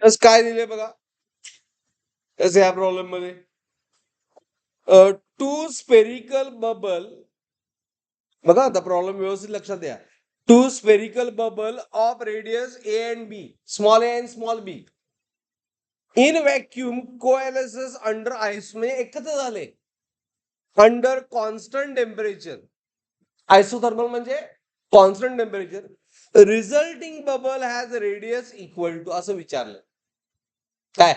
काय दिले बघा या प्रॉब्लेम मध्ये टू स्पेरिकल बबल बघा आता प्रॉब्लेम व्यवस्थित लक्षात द्या. Two spherical bubble of radius a and b small a and small b in vacuum coalesces under ice म्हणजे एकत्र झाले अंडर कॉन्स्टंट टेम्परेचर. आयसोथर्मल म्हणजे constant temperature. Resulting bubble has radius equal to असं विचारलं. काय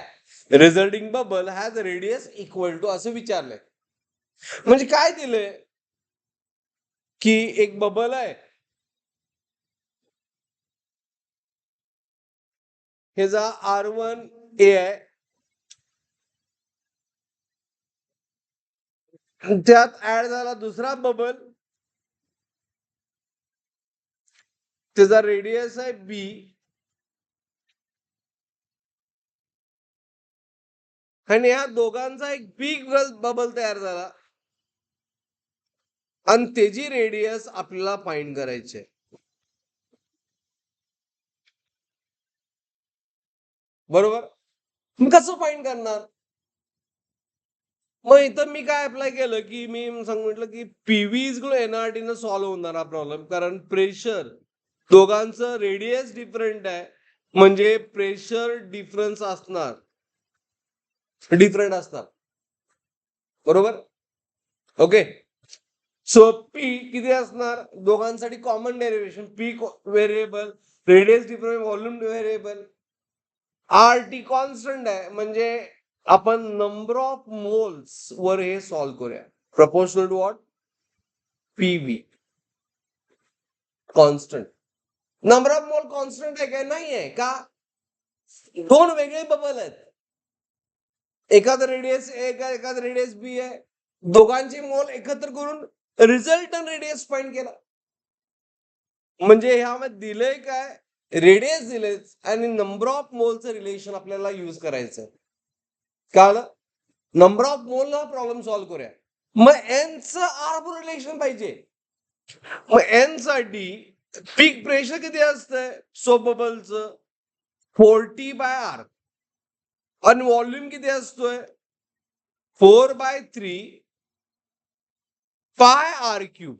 resulting bubble has radius equal to असं विचारलंय. म्हणजे काय दिलंय की एक बबल आहे, ह्याचा R1 ए आहे, त्यात ऍड झाला दुसरा बबल, त्याचा रेडियस आहे बी, आणि या दोघांचा एक बिग बबल तयार झाला आणि त्याची रेडियस आपल्याला फाइंड करायची आहे. बरोबर. मग कसं फाइंड करणार? मग इथं मी काय अप्लाय केलं की मी सांगितलं की पीव्ही इज एनआरटी न सॉल्व्ह होणार हा प्रॉब्लेम, कारण प्रेशर दोघांचं रेडियस डिफरंट आहे म्हणजे प्रेशर डिफरन्स असणार, डिफरंट असणार. बरोबर. ओके. सो पी किती असणार दोघांसाठी common derivation, P variable, radius different, volume variable, R T constant आहे म्हणजे आपण नंबर ऑफ मोल्स वर हे सॉल्व्ह करूया. Proportional to what? PV constant. Number of mole constant आहे काय? नाही आहे. का? दोन वेगळे बबल आहेत, एखादं रेडियस ए आहे, एखादं रेडियस बी आहे, दोघांचे मोल एकत्र करून रिझल्टंट रेडियस फाइंड केला. म्हणजे ह्यामध्ये दिलंय काय? रेडियस दिले आणि नंबर ऑफ मोलचं रिलेशन आपल्याला यूज करायचं. कळलं? नंबर ऑफ मोल हा प्रॉब्लेम सॉल्व्ह करूया. मग एनचं आर रिलेशन पाहिजे. मग एन साठी पीक प्रेशर किती असतंय सो बबलचं? 40/R. आणि व्हॉल्यूम किती असतोय? 4/3 πr³.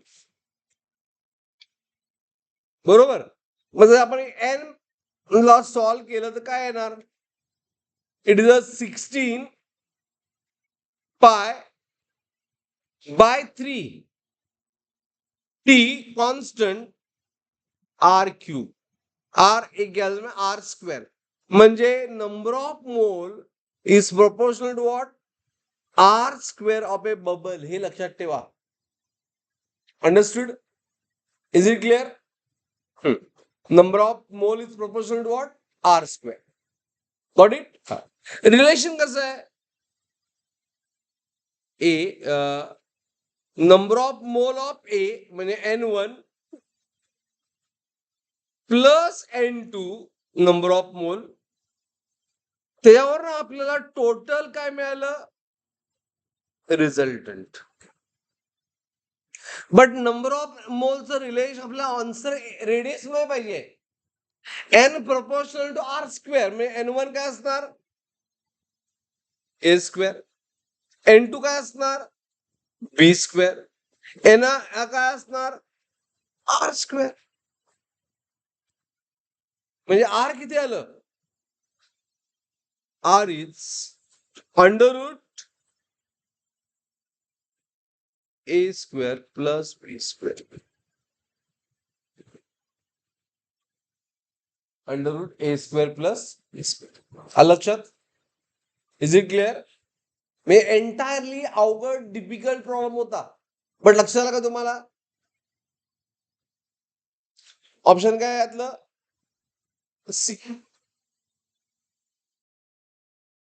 बरोबर. मग जर आपण एन ला सॉल्व्ह केलं तर काय येणार? It is 16 π/3 T constant R³. R एक घ्याल में R². म्हणजे number of mole is proportional to what? R² of a bubble. हे लक्षात ठेवा. Understood? Is it clear? Number of mole is proportional to what? R². Got it? Relation कसं आहे? A number of mole of a म्हणजे N1 plus N2 number of मोल, त्याच्यावर आपल्याला total काय मिळालं? रिझल्टंट. बट नंबर ऑफ मोलचं relation आपल्याला आन्सर रेडियस मध्ये पाहिजे. एन प्रोपोर्शनल टू R² म्हणजे N1 काय असणार? A². N2 काय असणार? B². एन काय असणार? R². म्हणजे आर किती आलं? R is under root A² plus B². Under root A² plus B². आलं लक्षात? Is it clear? मी एंटायरली अवघड डिफिकल्ट प्रॉब्लेम होता, बट लक्षात आलं का तुम्हाला? ऑप्शन काय यातलं?